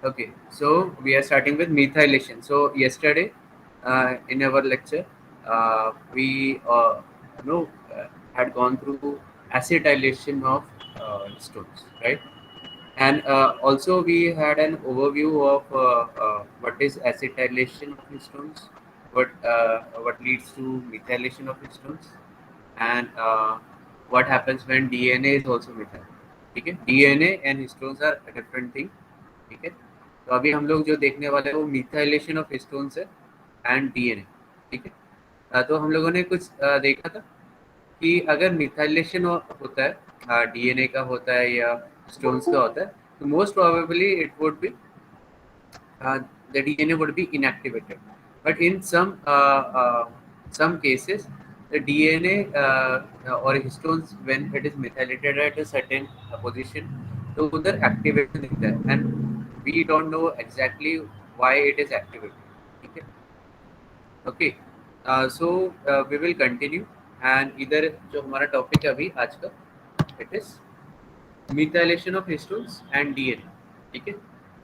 Okay, so we are starting with methylation. So yesterday, in our lecture, we you know had gone through acetylation of stones, right? And also we had an overview of what is acetylation of stones, what leads to methylation of stones, and what happens when DNA is also methyl. ठीक है, DNA and histones are different thing. ठीक है, तो अभी हम लोग जो देखने वाले हैं वो मिथाइलेशन ऑफ हिस्टोन्स है एंड डीएनए. ठीक है, तो हम लोगों ने कुछ देखा था कि अगर मिथाइलेशन होता है, डीएनए का होता है या स्टोन्स का होता है, तो most probably it would be the DNA would be inactivated. But in some cases, the DNA or histones, when it is methylated at a certain position, तो उधर activation दिखता है, and we don't know exactly why it is activated. ठीक है, okay. So we will continue, and इधर जो हमारा topic है अभी आज का, it is methylation of histones and DNA. ठीक है,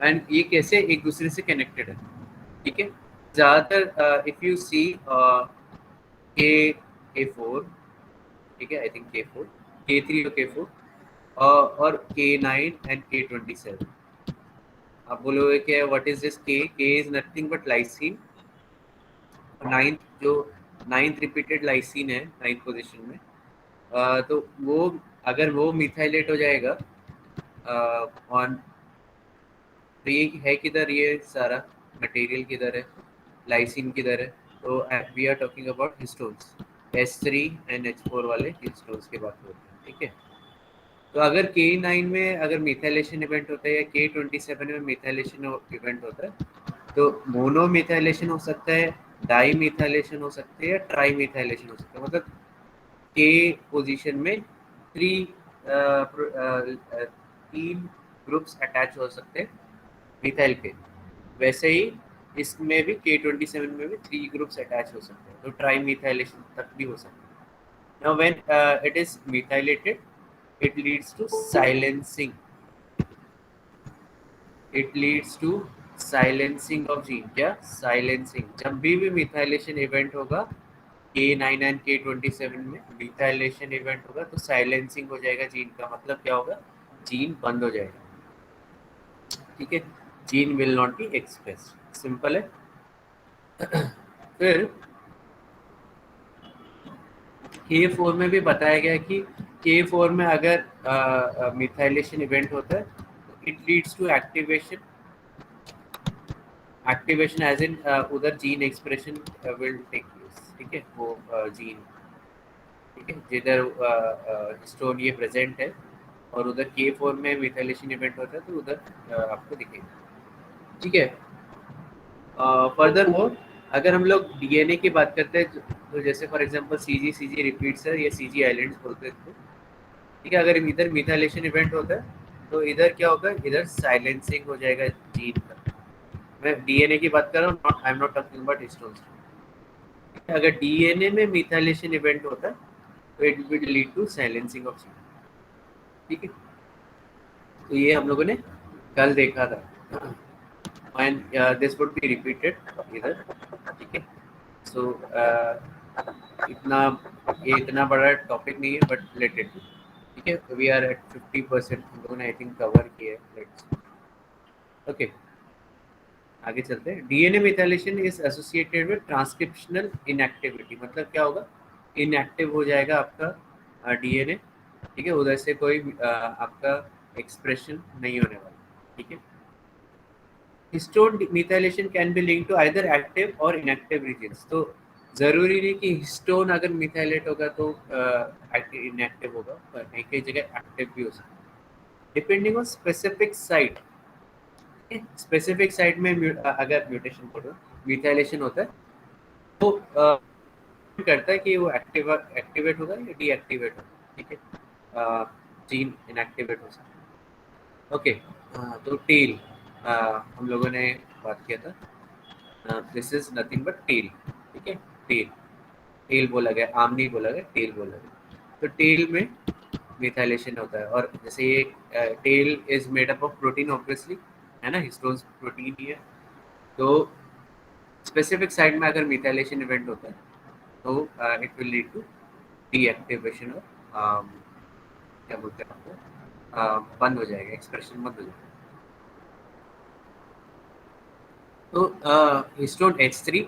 एंड ये कैसे एक दूसरे से कनेक्टेड है. ठीक है, ज़्यादातर इफ यू सी के फोर, ठीक है, आई थिंक के4, के3 और के4, और के9 एंड के27. आप बोलोगे कि व्हाट इज दिस? के is nothing but lysine. Ninth जो नाइन्थ रिपीटेड लाइसिन है नाइन्थ पोजिशन में, तो वो अगर वो मिथाइलेट हो जाएगा ऑन, तो ये है किधर, ये सारा मटेरियल किधर है, लाइसिन किधर है, तो we are talking about histones, H3 and H4 वाले हिस्टोन्स की बात करते हैं. ठीक है, तो अगर K9 में अगर मिथाइलेशन इवेंट होता है या K27 में मिथाइलेशन इवेंट होता है, तो मोनो मिथाइलेशन हो सकता है, डाई मिथाइलेशन हो सकती है, ट्राई मिथाइलेशन हो सकता है. मतलब के पोजीशन में थ्री तीन ग्रुप्स अटैच हो सकते हैं मिथाइल के. वैसे ही इसमें भी K27 में भी थ्री ग्रुप्स अटैच हो सकते हैं, तो ट्राई मिथाइलेशन तक भी हो सकता है. Now when it is methylated, it leads to silencing. It leads to silencing of gene. क्या? Silencing. जब भी मिथाइलेशन इवेंट होगा K9 एंड K27 में मिथाइलेशन इवेंट होगा तो साइलेंसिंग हो जाएगा जीन का. मतलब क्या होगा? जीन बंद हो जाएगा. ठीक है, gene will not be express. Simple है. फिर K4 में भी बताया गया कि K4 में अगर मिथाइलेशन इवेंट होता है तो it leads to activation. Activation as in उधर gene expression will take place. ठीक है, वो जीन, ठीक है, जिधर स्टोन ये प्रेजेंट है और उधर K4 में मिथाइलेशन इवेंट होता है तो उधर आपको दिखेगा. ठीक है, फर्दर मोर अगर हम लोग डीएनए की बात करते हैं तो जैसे फॉर एग्जांपल सीजी रिपीट्स है या सीजी आइलैंड्स बोलते हैं इसको. ठीक है, अगर इधर मिथाइलेशन इवेंट होता है तो इधर क्या होगा? इधर साइलेंसिंग हो जाएगा जीन का. मैं डीएनए की बात कर रहा हूँ, I am not talking about histones. अगर डीएनए में मिथाइलेशन इवेंट होता है तो it will lead to silencing of gene. ठीक है, तो ये हम लोगों ने कल देखा था, and this would be repeated इधर. ठीक है, सो इतना ये इतना बड़ा टॉपिक नहीं है बट लेट इट. ठीक है, वी आर एट 50%. हम लोगों ने आई थिंक कवर किया है. लेट्स ओके, आगे चलते हैं. DNA methylation is associated with transcriptional inactivity. मतलब क्या होगा? इनएक्टिव हो जाएगा आपका डीएनए. ठीक है, उधर से कोई आपका एक्सप्रेशन नहीं होने वाला. ठीक है, histone methylation can be link to either active और इनएक्टिव रीजन्स. तो जरूरी नहीं कि हिस्टोन अगर मिथाइलेट होगा तो इनएक्टिव होगा, पर कहीं कहीं जगह एक्टिव भी हो सकता है depending on specific site. Specific site में अगर म्यूटेशन करो मिथाइलेशन होता है तो करता है कि वो एक्टिवेट होगा या डीएक्टिवेट होगा. ठीक है, जीन इनएक्टिवेट हो सकता है. ओके, तो टेल हम लोगों ने बात किया था. This is nothing but tail. ठीक है, टेल टेल बोला गया, आम नहीं बोला गया, टेल बोला गया. तो टेल में मिथाइलेशन होता है। और जैसे ये tail is made up of protein obviously, है ना, हिस्टोन्स प्रोटीन ही है। तो स्पेसिफिक साइट में अगर मिथाइलेशन इवेंट होता है तो it will lead to deactivation और क्या बोलते हैं आपको, बंद हो जाएगा, एक्सप्रेशन बंद हो जाएगा। तो हिस्टोन H3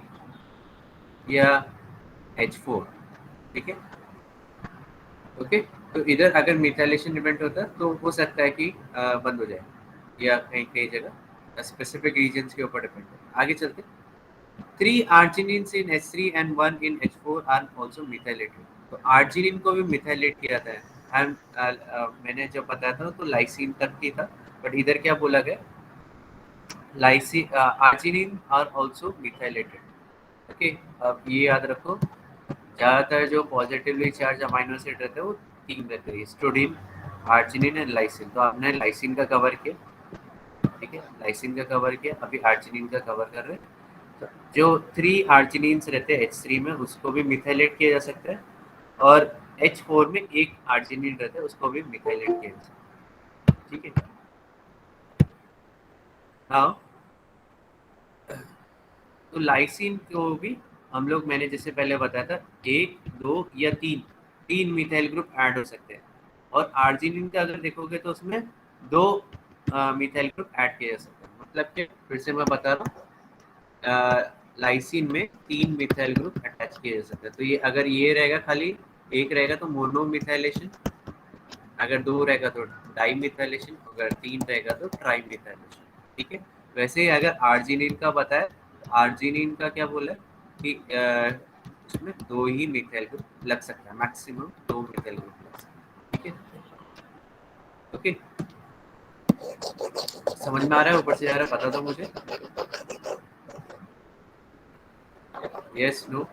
या H4, ठीक है, ओके। तो इधर अगर मिथाइलेशन इवेंट होता है तो हो सकता है कि बंद हो जाए, या कहीं कहीं जगह स्पेसिफिक रीजन्स के ऊपर डिपेंड है। आगे चलते, 3 arginines in H3 and 1 in H4 are also methylated। तो आर्जिनिन को भी मिथाइलेट किया जाता है। मैंने जब बताया था तो लाइसिन तक की था, बट इधर क्या बोला गया, lysine arginine are also methylated. Okay, अब ये याद रखो, ज्यादातर जो पॉजिटिवली चार्ज अमाइनो एसिड रहते हैं वो 3 रहते हैं, हिस्टोडीन, आर्जिनिन एंड लाइसिन। तो आपने लाइसिन का कवर किया, ठीक है, लाइसिन का कवर किया, अभी आर्जिनिन का कवर कर रहे हैं। तो जो 3 आर्जिनिन्स रहते हैं H3 में उसको भी मिथाइलेट किया जा सकता है, और H4 में एक आर्जिनिन रहता है उसको भी मिथाइलेट किया जा सकता है, ठीक है। हाँ, तो लाइसिन को भी हम लोग, मैंने जैसे पहले बताया था, 1, 2 या 3 मिथाइल ग्रुप ऐड हो सकते हैं। और आर्जिनिन का अगर देखोगे तो उसमें 2 मिथाइल ग्रुप ऐड किए जा सकते हैं। मतलब कि फिर से मैं बता रहा हूँ, लाइसिन में 3 मिथाइल ग्रुप अटैच किए जा सकते हैं। तो ये अगर ये रहेगा, खाली एक रहेगा तो मोनो मिथाइलेशन, अगर 2 रहेगा तो डाई मिथाइलेशन, अगर 3 रहेगा तो ट्राई मिथाइलेशन, ठीक है। वैसे ही अगर आर्जिनिन का बताए, आर्जिनिन का क्या बोला कि उसमें 2 ही मिथाइल ग्रुप लग सकता है, मैक्सिमम 2 मिथाइल ग्रुप लग सकता है, ठीक है, ओके। समझ में आ रहा है, ऊपर से जा रहा है, बता दो मुझे, यस नो।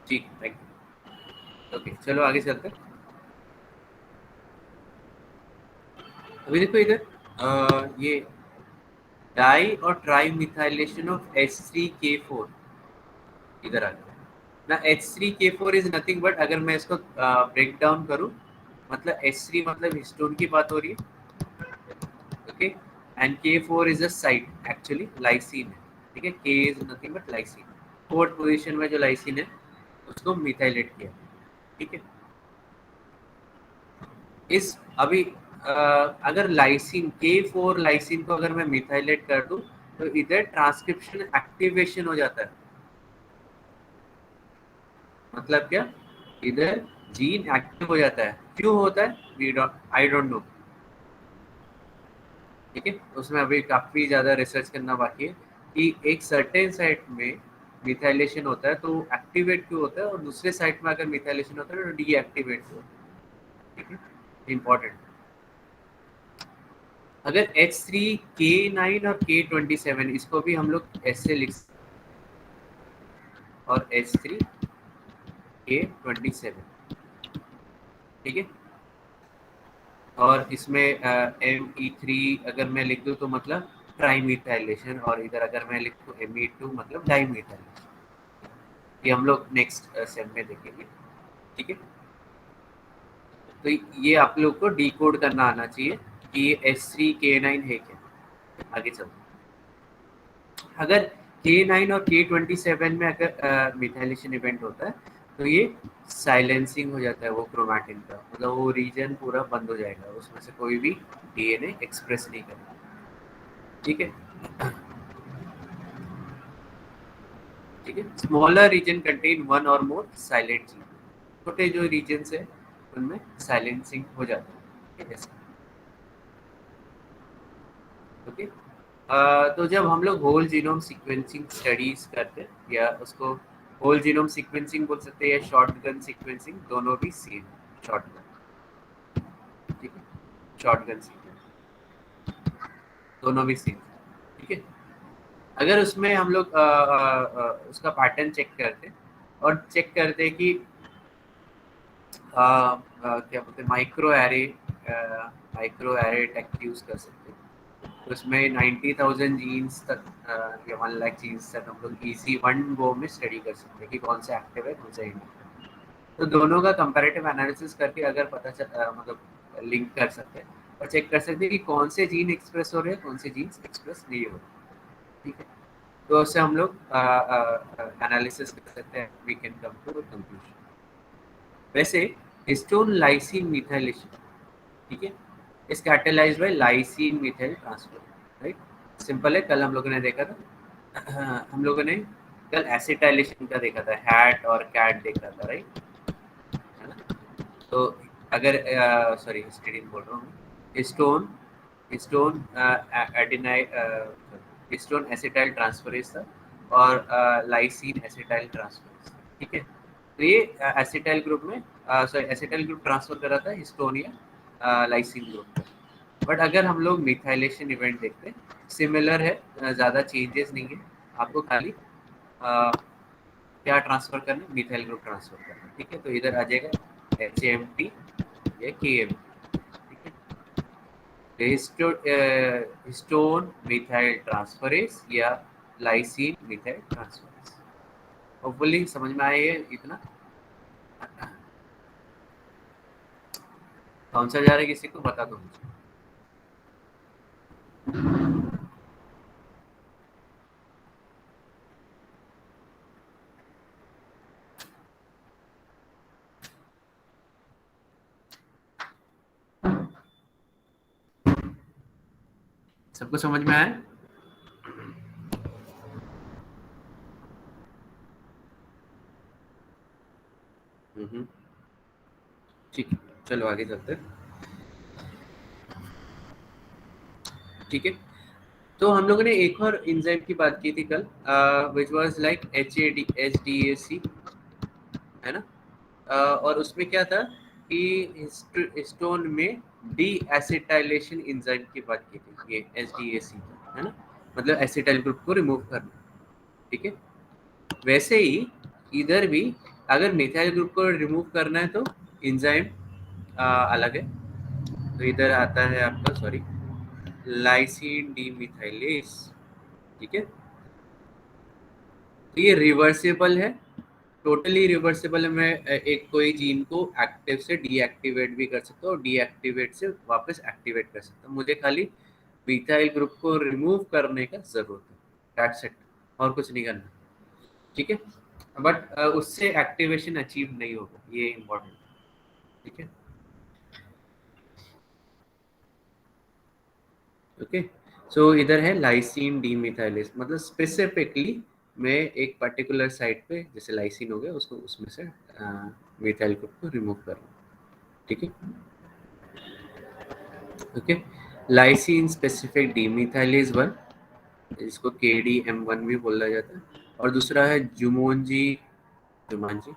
ठीक, थैंक यू, ओके, चलो आगे चलते हैं। अभी देखो इधर ये डाई और ट्राई मिथाइलेशन ऑफ H3K4 इधर आ गया ना। H3K4 इज नथिंग बट, अगर मैं इसको ब्रेक डाउन करूं, मतलब H3 मतलब हिस्टोन की बात हो रही है, okay, and K4 is a site, actually lysine है, ठीक है। K is nothing but lysine, fourth position में जो लाइसिन है उसको मिथाइलेट किया, ठीक है। इस अभी अगर लाइसिन K4 लाइसिन को अगर मैं मिथाइलेट कर दूं तो इधर ट्रांसक्रिप्शन एक्टिवेशन हो जाता है। मतलब क्या, इधर जीन एक्टिव हो जाता है। क्यों होता है, we don't, I don't know, ठीक है। उसमें अभी काफी ज्यादा रिसर्च करना बाकी है कि एक सर्टेन साइट में मिथाइलेशन होता है तो एक्टिवेट क्यों होता है, और दूसरे साइट में अगर मिथाइलेशन होता है तो डीएक्टिवेट होता है, ठीक है, इंपॉर्टेंट। अगर H3K9 और K27 इसको भी हम लोग ऐसे लिख, और H3K27, ठीक है। और इसमें Me3 अगर मैं लिख दूँ तो मतलब ट्राईमिथाइलेशन, और इधर अगर मैं लिख दूँ Me2 मतलब डाईमिथाइलेशन। ये हम लोग नेक्स्ट सेम में देखेंगे, ठीक है। तो ये आप लोग को डिकोड करना आना चाहिए कि ये H3K9 है क्या। आगे चलते, अगर K9 और K27 में अगर मिथाइलेशन इवेंट होता है तो ये साइलेंसिंग हो जाता है वो क्रोमैटिन का, मतलब वो रीजन पूरा बंद हो जाएगा, उसमें से कोई भी डीएनए एक्सप्रेस नहीं करेगा, ठीक है, ठीक है। स्मॉलर रीजन कंटेन वन और मोर साइलेंट जीन, छोटे जो रीजन है उनमें साइलेंसिंग हो जाता है, ठीक है, ओके। तो जब हम लोग होल जीनोम सीक्वेंसिंग स्टडीज करते हैं, या उसको होल जीनोम सीक्वेंसिंग बोल सकते हैं या शॉर्ट गन सीक्वेंसिंग, दोनों भी सेम, शॉर्ट गन, ठीक है, शॉर्ट गन सीक्वेंस दोनों भी सेम, ठीक है। अगर उसमें हम लोग उसका पैटर्न चेक करते हैं और चेक करते हैं कि क्या बोलते हैं, micro array micro array tech use कर सकते हैं। तो उसमें 90,000 जीन्स तक या 1 लाख जीन्स तक हम लोग इजी वन गो में स्टडी कर सकते हैं कि कौन सा एक्टिव है, कौन सा इनएक्टिव है। तो दोनों का कंपैरेटिव एनालिसिस करके अगर मतलब लिंक कर सकते हैं और चेक कर सकते हैं कि कौन से जीन एक्सप्रेस हो रहे हैं, कौन से जीन्स एक्सप्रेस नहीं हो रहे। ठीक है, तो उससे हम लोग एनालिसिस कर सकते हैं, we can come to conclusion. वैसे हिस्टोन लाइसिन मिथाइलेशन, ठीक है, is catalysed by lysine methyl transfer, right. Simple है, कल हम लोगों ने देखा था हम लोगों ने कल एसिटाइलेशन का देखा था, हैट और कैट देखा था, राइट, है ना। तो अगर सॉरी स्टेडियम बोल रहा हूँ, हिस्टोन हिस्टोन एडिनाइ हिस्टोन एसिटाइल ट्रांसफरेज था और लाइसिन एसिटाइल ट्रांसफरेज, ठीक है। तो ये एसिटाइल ग्रुप में सॉरी एसिटाइल ग्रुप ट्रांसफर कर रहा था हिस्टोन या लाइसिन ग्रुप में। बट अगर हम लोग मिथाइलेशन इवेंट देखते हैं, सिमिलर है, ज़्यादा चेंजेस नहीं है, आपको खाली क्या ट्रांसफर करना है, मिथाइल ग्रुप ट्रांसफर करना है, ठीक है। तो इधर आ जाएगा HMT या KM, ठीक है। हिस्टोन मिथाइल ट्रांसफरेज या लाइसिन मिथाइल ट्रांसफरेज, होपफुली समझ में आया है इतना। कौन सा जा रहा है किसी को बता दो मुझे। सबको समझ में आया? ठीक है, चलो आगे चलते हैं। ठीक है, तो हम लोगों ने एक और एंजाइम की बात की थी कल, विच वाज लाइक HDAC, है ना। और उसमें क्या था कि हिस्टोन में डी एसिटाइलेशन एंजाइम की बात की थी, ये HDAC, है ना, मतलब एसिटाइल ग्रुप को रिमूव करना, ठीक है। वैसे ही इधर भी अगर मिथाइल ग्रुप को रिमूव करना है तो एंजाइम अलग है। तो इधर आता है आपका सॉरी लाइसिन डीमिथाइलेज, ठीक है। तो ये रिवर्सिबल है, टोटली रिवर्सिबल है। मैं एक कोई जीन को एक्टिव से डीएक्टिवेट भी कर सकता हूँ और डीएक्टिवेट से वापस एक्टिवेट कर सकता हूँ। मुझे खाली मिथाइल ग्रुप को रिमूव करने का जरूरत है, दैट्स इट, और कुछ नहीं करना, ठीक है। बट उससे एक्टिवेशन अचीव नहीं होगा, ये इम्पोर्टेंट, ठीक है। ओके, सो इधर है लाइसिन डीमिथाइलेज, मतलब स्पेसिफिकली मैं एक पर्टिकुलर साइट पे जैसे लाइसिन हो गया उसको उसमें से मिथाइल ग्रुप को रिमूव कर रहा हूँ, ठीक है। ओके, लाइसिन स्पेसिफिक डीमिथाइलेज 1, इसको KDM1 भी बोला जाता है, और दूसरा है Jumonji Jumanji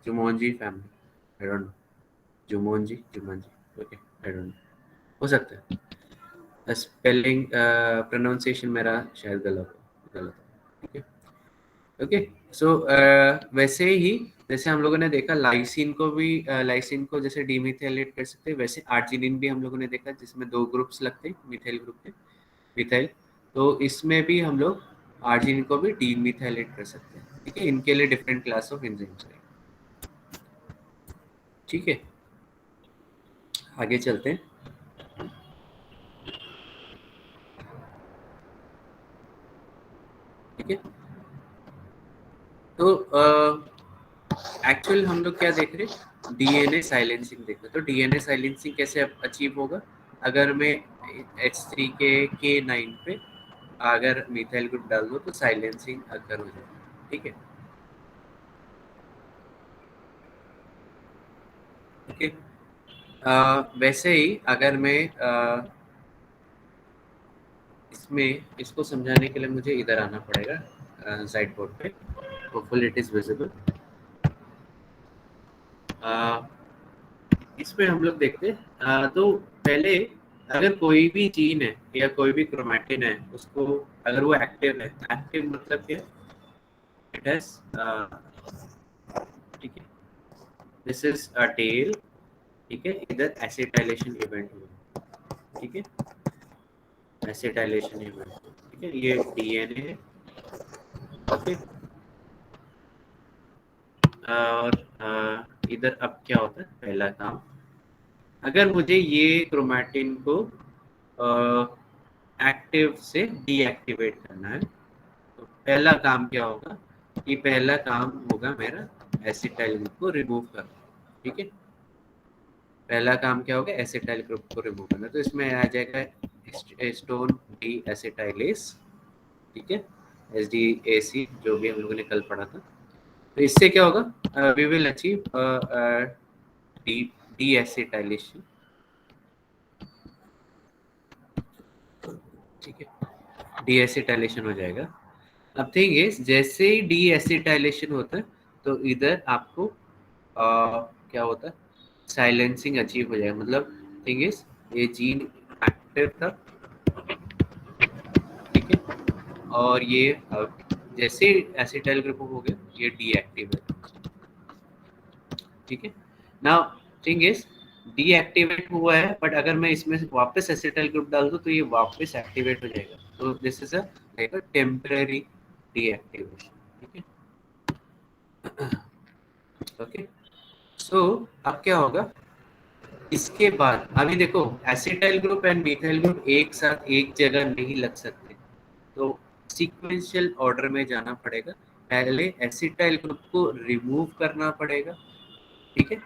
Jumonji family, I don't know, Jumonji Jumanji, okay, I don't know, हो सकता है स्पेलिंग प्रोनाउंसिएशन मेरा शायद गलत हो, ठीक है। ओके, सो वैसे ही जैसे हम लोगों ने देखा लाइसिन को भी, लाइसिन को जैसे डीमिथाइलेट कर सकते हैं, वैसे आर्जिनिन भी हम लोगों ने देखा जिसमें 2 ग्रुप्स लगते हैं मिथाइल ग्रुप के, मिथाइल। तो इसमें भी हम लोग आर्जिनिन को भी डीमिथाइलेट कर सकते हैं, ठीक है। इनके लिए डिफरेंट क्लास ऑफ एंजाइम्स है, ठीक है। आगे चलते हैं, ठीक है। तो एक्चुअल हम लोग क्या देख रहे हैं, DNA साइलेंसिंग देख रहे हैं। तो DNA साइलेंसिंग कैसे अचीव होगा, अगर मैं H3 के K9 पे अगर मिथाइल ग्रुप डाल दो तो साइलेंसिंग अकर हो जाएगा, ठीक है। ओके, वैसे ही अगर मैं इसमें इसको समझाने के लिए मुझे इधर आना पड़ेगा साइड बोर्ड पे, होपफुली इट इज विजिबल। इसमें हम लोग देखते हैं, तो पहले अगर कोई भी जीन है या कोई भी क्रोमैटिन है, उसको अगर वो एक्टिव है, एक्टिव मतलब क्या, इट हैज, ठीक है, दिस इज अ टेल, ठीक है, इधर एसिटाइलेशन इवेंट हुआ, ठीक है, एसिटाइलेशन इवेंट, ठीक है, ये डीएनए है। ओके, और इधर अब क्या होता है, पहला काम, अगर मुझे ये क्रोमैटिन को एक्टिव से डीएक्टिवेट करना है, तो पहला काम क्या होगा, कि पहला काम होगा मेरा एसिटाइल ग्रुप को रिमूव करना, ठीक है, पहला काम क्या होगा, एसिटाइल ग्रुप को रिमूव करना, तो इसमें आ जाएगा एस्टोन डी एसिटाइलेस, ठीक है, एस डी ए सी, जो भी हम लोगों ने कल पढ़ा था। तो इससे क्या होगा, we will achieve de deacetylation, ठीक है, डी एसिटाइलेशन हो जाएगा। अब थिंग इज, जैसे ही डी एसिटाइलेशन होता है तो इधर आपको क्या होता है, साइलेंसिंग अचीव हो जाएगा, मतलब थिंग इज ये जीन एक्टिव था, ठीक है, और ये जैसे एसिटाइल ग्रुप हो गया ये डीएक्टिव है, ठीक है। नाउ थिंग इज डीएक्टिवेट हुआ है, बट अगर मैं इसमें वापस एसिटाइल ग्रुप डाल दूं तो ये वापस एक्टिवेट हो जाएगा, तो this is a temporary deactivation, ठीक है। ओके, सो अब क्या होगा, इसके बाद अभी देखो acetyl group and methyl group एक साथ एक जगह नहीं लग सकते, तो सीक्वेंशियल ऑर्डर में जाना पड़ेगा, पहले एसिटाइल ग्रुप को रिमूव करना पड़ेगा, ठीक है,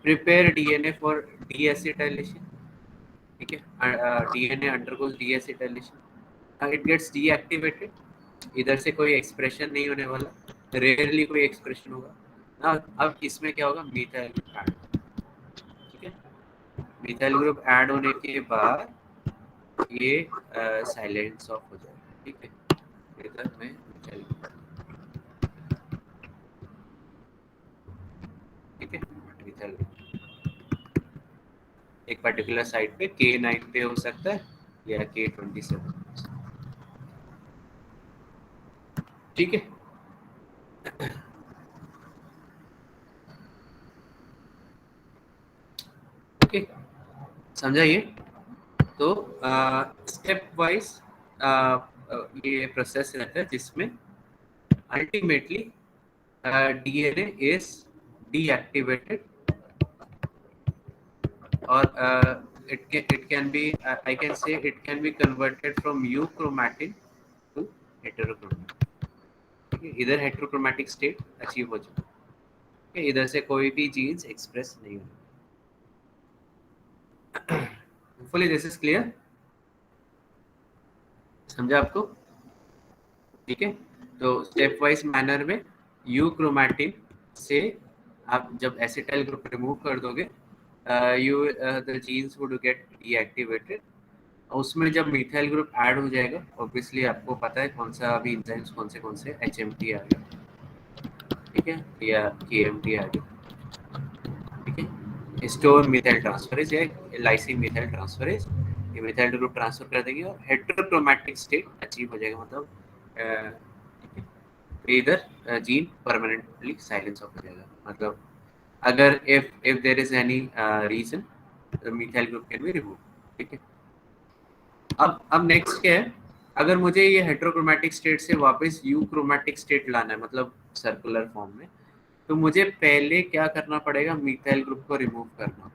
प्रिपेयर डीएनए फॉर डीएसिटाइलेशन, ठीक है, DNA undergoes deacetylation, it gets deactivated, इधर से कोई एक्सप्रेशन नहीं होने वाला, रेयरली कोई एक्सप्रेशन होगा ना। अब इसमें क्या होगा, मिथाइल ग्रुप ऐड, ठीक है, मिथाइल ग्रुप ऐड होने के बाद ये साइलेंस ऑफ हो जाएगा, ठीक है, इधर में मिथाइल ग्रुप, ठीक है, मिथाइल ग्रुप एक पर्टिकुलर साइट पे K9 पे हो सकता है या K27, ठीक है। ओके, समझा ये, तो स्टेप वाइज ये प्रोसेस रहता है जिसमें अल्टीमेटली डीएनए इज डीएक्टिवेटेड, और it can be I can say it can be converted from euchromatin to heterochromatin, ठीक है, इधर हेट्रोक्रोमेटिक स्टेट अचीव हो चुका है, ठीक है, इधर से कोई भी जीन्स एक्सप्रेस नहीं हो, होपफुली दिस इज क्लियर, समझा आपको, ठीक है। तो स्टेप वाइज मैनर में यूक्रोमेटिन से आप जब एसिटाइल ग्रुप रिमूव कर दोगे, you the genes would get deactivated, उसमें जब मिथाइल ग्रुप ऐड हो जाएगा, ऑब्वियसली आपको पता है कौन सा अभी एंजाइम्स कौन से एचएमटी आ गया, ठीक है, या केएमटी आ गया, ठीक है, हिस्टोन मिथाइल ट्रांसफरेज या लाइसिन मिथाइल ट्रांसफरेज, ये मिथाइल ग्रुप ट्रांसफर कर देंगे और हेटेरोक्रोमैटिक स्टेट अचीव हो जाएगा, मतलब ठीक है, तो इधर जीन परमानेंटली साइलेंस हो जाएगा, मतलब अगर if there is any reason methyl group can be remove, ठीक है। अब नेक्स्ट क्या है, अगर मुझे ये हेटेरोक्रोमैटिक स्टेट से वापस यूक्रोमैटिक स्टेट लाना है, मतलब सर्कुलर फॉर्म में, तो मुझे पहले क्या करना पड़ेगा, मिथाइल ग्रुप को रिमूव करना,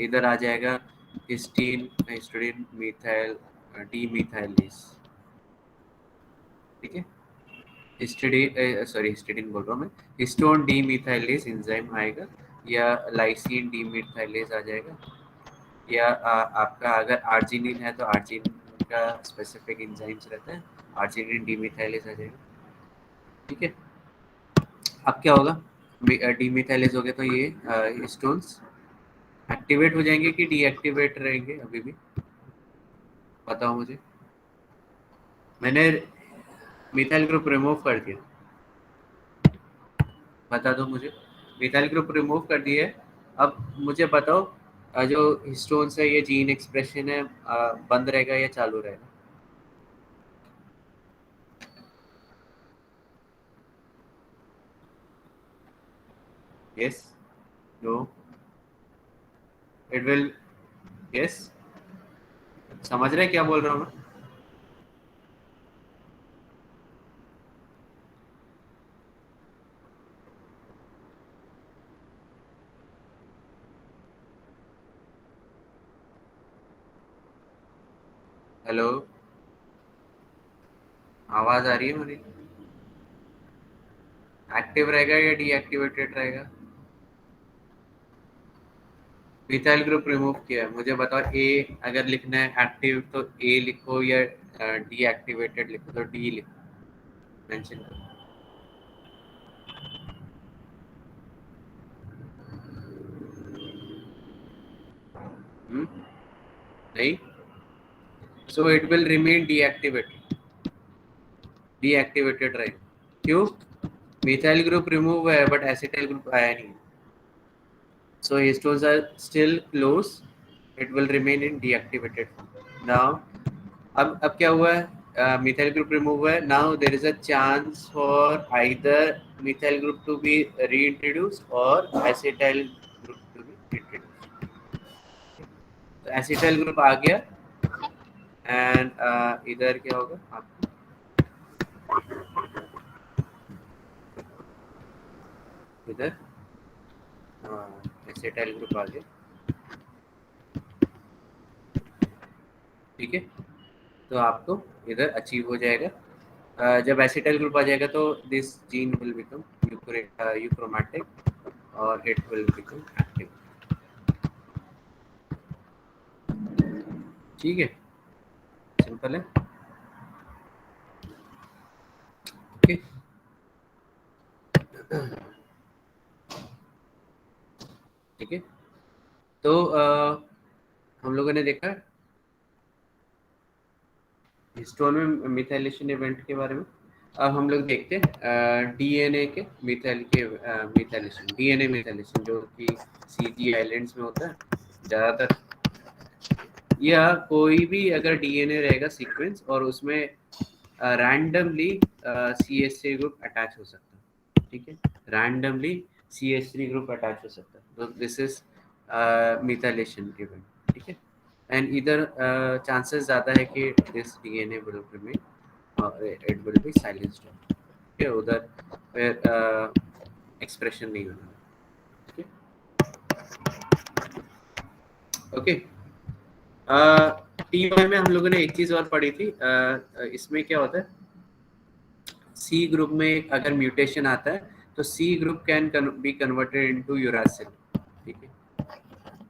इधर आ जाएगा हिस्टीन हिस्टडीन मिथाइल डीमिथाइलेज, ठीक है, हिस्टडीन सॉरी हिस्टडीन बोल रहा हूँ मैं, हिस्टोन डीमिथाइलेज एंजाइम आएगा, या लाइसिन डीमिथाइलेज आ जाएगा, या आपका अगर आर्जिनिन है तो आर्जिनिन का स्पेसिफिक एंजाइम्स रहता है, आर्जिनिन डीमिथाइलेज आ जाएगा, ठीक है। अब क्या होगा, डीमिथाइलेज हो गया तो ये हिस्टोन्स एक्टिवेट हो जाएंगे कि डीएक्टिवेट रहेंगे, अभी भी बताओ मुझे, मैंने मिथाइल ग्रुप रिमूव कर दिया, बता दो मुझे, मिथाइल ग्रुप रिमूव कर दिया है, अब मुझे बताओ जो हिस्टोन्स है ये जीन एक्सप्रेशन है बंद रहेगा या चालू रहेगा, yes, no, it will, yes, समझ रहे हैं क्या बोल रहा हूँ मैं? हेलो, आवाज आ रही है मेरी? एक्टिव रहेगा या डीएक्टिवेटेड रहेगा? मिथाइल ग्रुप रिमूव किया है, मुझे बताओ। ए अगर लिखना है एक्टिव तो ए लिखो, या डीएक्टिवेटेड लिखो तो डी लिखो, मेंशन करो। नहीं, so it will remain deactivated, deactivated रहेगा। क्यों? मिथाइल ग्रुप रिमूव है बट एसिटाइल ग्रुप आया नहीं, so histons are still close, it will remain in deactivated form now. अब क्या हुआ है? मिथाइल ग्रुप रिमूव हुआ है, now there is a chance for either methyl group to be reintroduce और acetyl group to be introduce. तो acetyl group आ गया, एंड इधर क्या होगा आपको? इधर एसिटाइल ग्रुप आ गया, ठीक है। तो आपको इधर अचीव हो जाएगा। जब एसिटाइल ग्रुप आ जाएगा तो दिस जीन विल बिकम यूक्रोमैटिक और इट विल बिकम एक्टिव, ठीक है, सिंपल है, ओके। ठीक है, तो हम लोगों ने देखा हिस्टोन में मिथाइलेशन इवेंट के बारे में। अब हम लोग देखते हैं डीएनए के मिथाइल के मिथाइलेशन, डीएनए मिथाइलेशन जो कि सीजी आइलैंड्स में होता है ज़्यादातर, या कोई भी अगर डीएनए रहेगा सीक्वेंस और उसमें randomly C H three group attach हो सकता है, ठीक है, randomly C H three group attach हो सकता है, तो दिस इज मिथाइलेशन इवेंट, ठीक है। एंड इधर चांसेस ज़्यादा है कि this DNA will remain, it will be silenced, ठीक है, उधर फिर एक्सप्रेशन नहीं होना, ठीक है, ओके। टी वाई में हम लोगों ने एक चीज़ और पढ़ी थी, इसमें क्या होता है, सी ग्रुप में अगर म्यूटेशन आता है तो C group can be converted into uracil, ठीक है,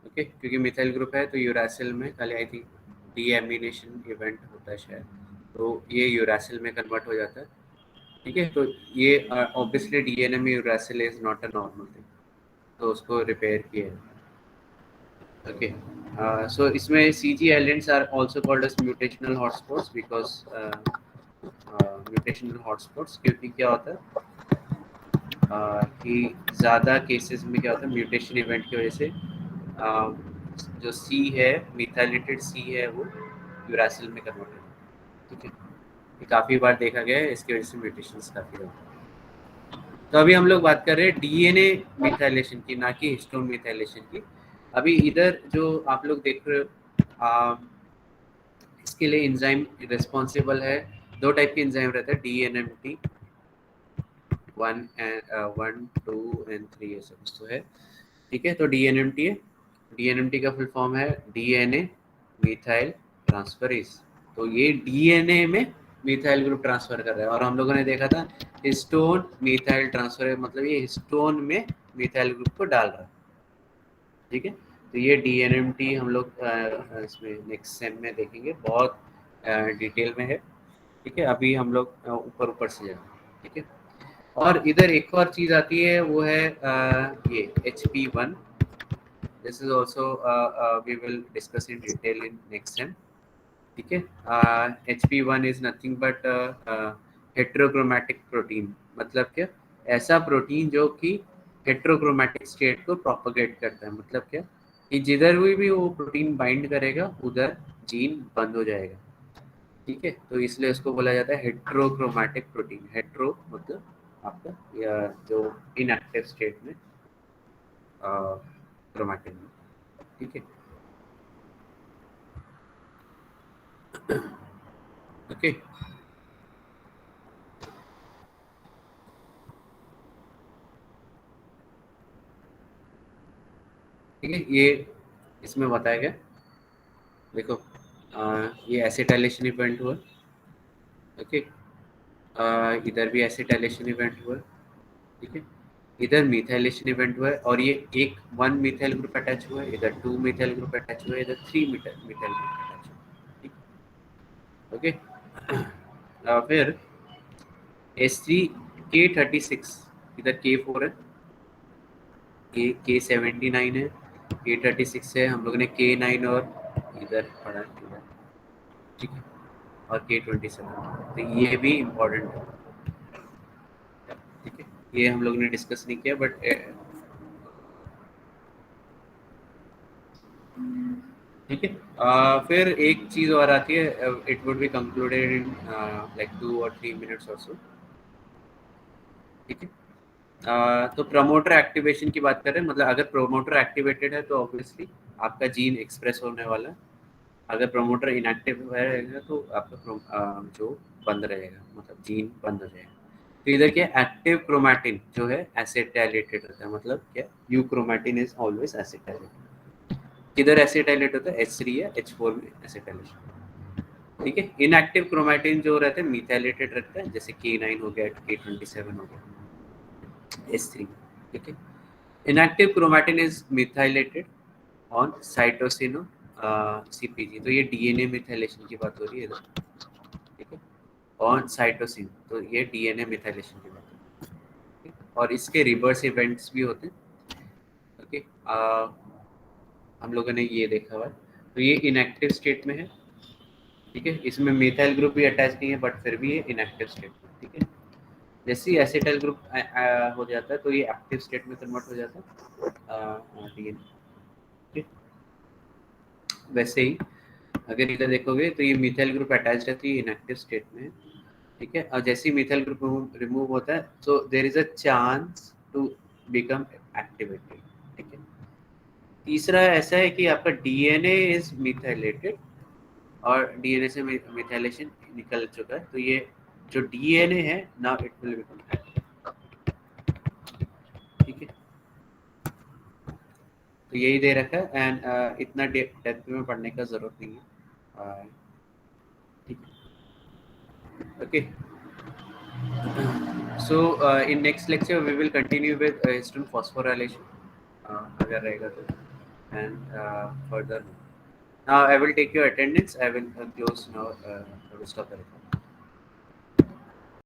ओके, क्योंकि मिथाइल ग्रुप है तो यूरासिल में खाली आई थिंक डीएमिनेशन इवेंट होता है शायद, तो ये यूरासिल में कन्वर्ट हो जाता है, ठीक है। तो ये ऑब्वियसली डीएनए में uracil is not a normal thing, तो उसको रिपेयर किया है, ओके। सो इसमें CG islands are also called as mutational hotspots because mutational hotspots, क्योंकि क्या होता है कि ज़्यादा केसेस में क्या होता है म्यूटेशन इवेंट की वजह से जो सी है, मिथाइलेटेड सी है, वो यूरासिल में कन्वर्ट हो जाता है, ठीक है। ये काफ़ी बार देखा गया है, इसकी वजह से म्यूटेशंस काफ़ी होते हैं। तो अभी हम लोग बात कर रहे हैं डीएनए मिथाइलेशन की, ना कि हिस्टोन मिथाइलेशन की। अभी इधर जो आप लोग देख रहे हो, इसके लिए एंजाइम रिस्पॉन्सिबल है, दो टाइप के एंजाइम रहते हैं, डीएनएमटी 1, 2 और 3 ऐसे कुछ तो है, ठीक है। तो डीएनएमटी है, डीएनएमटी का फुल फॉर्म है डीएनए मिथाइल ट्रांसफरेज, तो ये डीएनए में मिथाइल ग्रुप ट्रांसफर कर रहा है, और हम लोगों ने देखा था हिस्टोन मिथाइल ट्रांसफर, मतलब ये हिस्टोन में मिथाइल ग्रुप को डाल रहा है, ठीक है। तो ये डीएनएमटी हम लोग इसमें नेक्स्ट सेम में देखेंगे, बहुत डिटेल में है, ठीक है। अभी हम लोग ऊपर ऊपर से जाएंगे, ठीक है। और इधर एक और चीज आती है, वो है ये HP1, this is also we will discuss in detail in next sem, ठीक है। HP1 is nothing but heterochromatic protein, मतलब क्या, ऐसा प्रोटीन जो कि हेट्रोक्रोमैटिक स्टेट को प्रोपोगेट करता है, मतलब क्या, कि जिधर भी वो प्रोटीन बाइंड करेगा उधर जीन बंद हो जाएगा, ठीक है। तो इसलिए उसको बोला जाता है हेट्रोक्रोमैटिक प्रोटीन, हेट्रो मतलब आपका या जो इनएक्टिव स्टेट में क्रोमैटिन में, ठीक है, ओके। ठीक है, ये इसमें बताया गया, देखो ये एसिटाइलेशन इवेंट हुआ, ओके। इधर भी एसिटाइलेशन इवेंट हुआ, ठीक है। इधर मिथाइलेशन इवेंट हुआ है और ये एक 1 मिथाइल ग्रुप अटैच हुआ है, इधर 2 मिथाइल ग्रुप अटैच हुआ है, इधर 3 मिथाइल ग्रुप अटैच हुआ है, ठीक, ओके। फिर H3K36, इधर K4 है, K79 है, K36 है, हम लोग ने K9 और इधर पढ़ा है इधर, ठीक है, और K27, तो ये भी इम्पोर्टेंट है, ठीक है। ये हम लोग ने डिस्कस नहीं किया, बट ठीक है। फिर एक चीज और आती है, it would be concluded in like 2 or 3 minutes और सो, ठीक है। तो प्रमोटर एक्टिवेशन की बात करें, मतलब अगर प्रमोटर एक्टिवेटेड है तो ऑब्वियसली आपका जीन एक्सप्रेस होने वाला है, अगर प्रमोटर इनएक्टिव रहेगा तो आपका जो बंद रहेगा, मतलब जीन बंद हो जाएगा। तो इधर क्या, एक्टिव क्रोमैटिन जो है एसिटाइलेटेड रहता है, मतलब क्या, you chromatin is always acetylated. किधर एसिटाइलेट होता है, H3 या H4 में एसिटाइलेशन, ठीक है। इनएक्टिव क्रोमैटिन जो रहते हैं मिथाइलेटेड रहता है, जैसे K9 हो गया, K27 हो गया, H3, ठीक है। Inactive chromatin is methylated on cytosine CpG, तो ये डीएनए मिथाइलेशन की बात हो रही है इधर, ठीक है। ऑन साइटोसिन, तो ये डीएनए मिथाइलेशन की बात है, ठीक? और इसके रिवर्स इवेंट्स भी होते हैं, ओके। हम लोगों ने ये देखा हुआ है, तो ये इनएक्टिव स्टेट में है, ठीक है। इसमें मिथाइल ग्रुप भी अटैच नहीं है, बट फिर भी ये इनएक्टिव स्टेट में, ठीक है। जैसे ही एसिटाइल ग्रुप हो जाता है तो ये एक्टिव स्टेट में कन्वर्ट हो जाता है डीएनए, ठीक। वैसे ही अगर इधर देखोगे तो ये मिथाइल ग्रुप अटैच रहती है, इनएक्टिव स्टेट में, ठीक है। और जैसे ही मिथाइल ग्रुप रिमूव होता है तो there is a chance to become activated, ठीक है। तीसरा ऐसा है कि आपका डीएनए इज मिथाइलेटेड और डीएनए से मिथाइलेशन निकल चुका है, तो ये जो डीएनए है now it will become active, ठीक है। तो यही दे रखा है, एंड इतना डेप्थ में पढ़ने का जरूरत नहीं है, ठीक है, okay. So in next lecture we will continue with histone phosphorylation, अगर रहेगा तो, and further now I will take your attendance. I will close now. I will stop the recording.